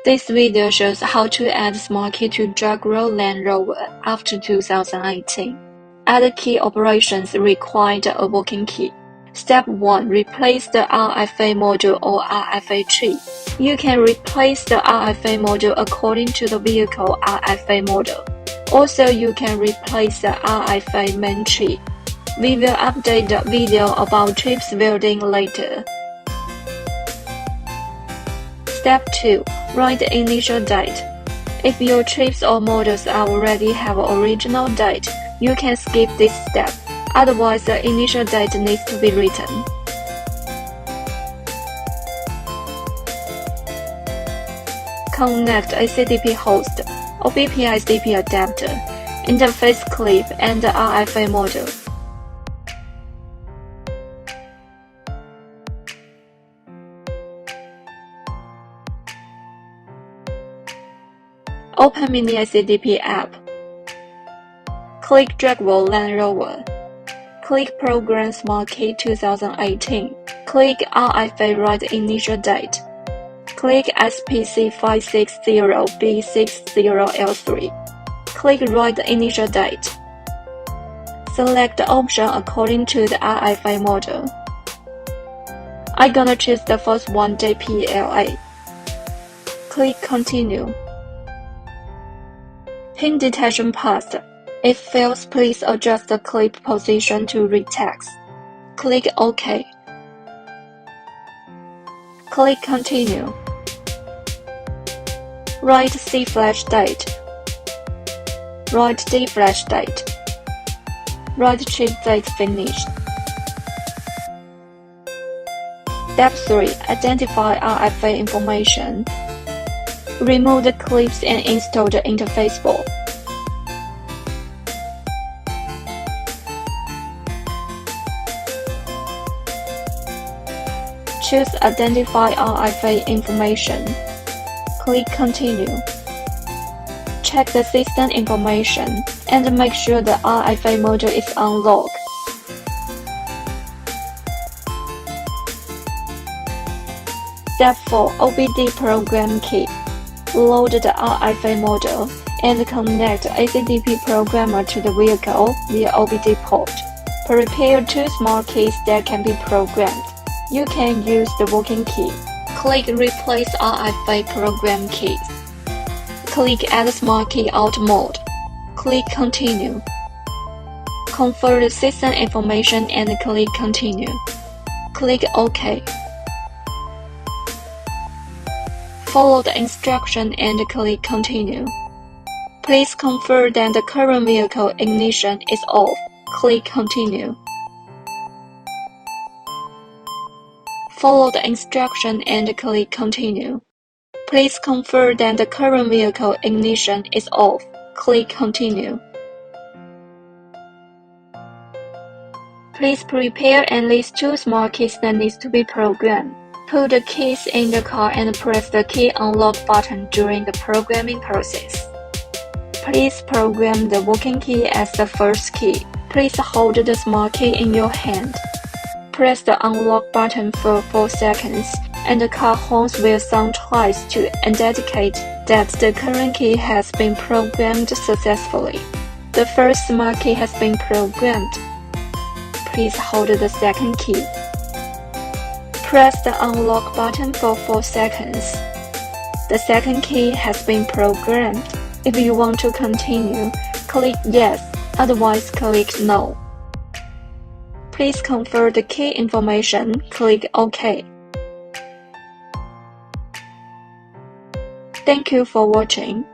This video shows how to add smart key to Jaguar Land Rover after 2018. Add key operations required a working key. Step 1. Replace the RFA module or RFA tree. You can replace the RFA module according to the vehicle RFA model. Also, you can replace the RFA main tree. We will update the video about trips building later. Step 2. Write the initial date. If your trips or models already have original date, you can skip this step. Otherwise, the initial date needs to be written. Connect ACDP host, OBP-ICDP adapter, interface clip, and the RFA module. Open Mini ACDP app. Click Jaguar Land Rover. Click Program Smart Key 2018. Click RFA Write Initial Date. Click SPC 560B60L3. Click Write Initial Date. Select the option according to the RFA model. I'm gonna choose the first one, JPLA. Click Continue. Pin detection passed. If fails, please adjust the clip position to read text. Click OK. Click Continue. Write C flash date. Write D flash date. Write trip date finished. Step 3. Identify RFA information. Remove the clips and install the interface board. Choose Identify RFA information. Click Continue. Check the system information and make sure the RFA module is unlocked. Step 4. OBD program key. Load the RFA module and connect ACDP programmer to the vehicle via OBD port. Prepare 2 smart keys that can be programmed. You can use the working key. Click Replace RFA program keys. Click Add Smart Key Out Mode. Click Continue. Confirm the system information and click Continue. Click OK. Follow the instruction and click Continue. Please confirm that the current vehicle ignition is off. Click Continue. Follow the instruction and click Continue. Please confirm that the current vehicle ignition is off. Click Continue. Please prepare at least 2 smart keys that needs to be programmed. Put the keys in the car and press the key unlock button during the programming process. Please program the working key as the first key. Please hold the smart key in your hand. Press the unlock button for 4 seconds, and the car horns will sound twice to indicate that the current key has been programmed successfully. The first smart key has been programmed. Please hold the second key. Press the unlock button for 4 seconds. The second key has been programmed. If you want to continue, click Yes, otherwise click No. Please confirm the key information, click OK. Thank you for watching.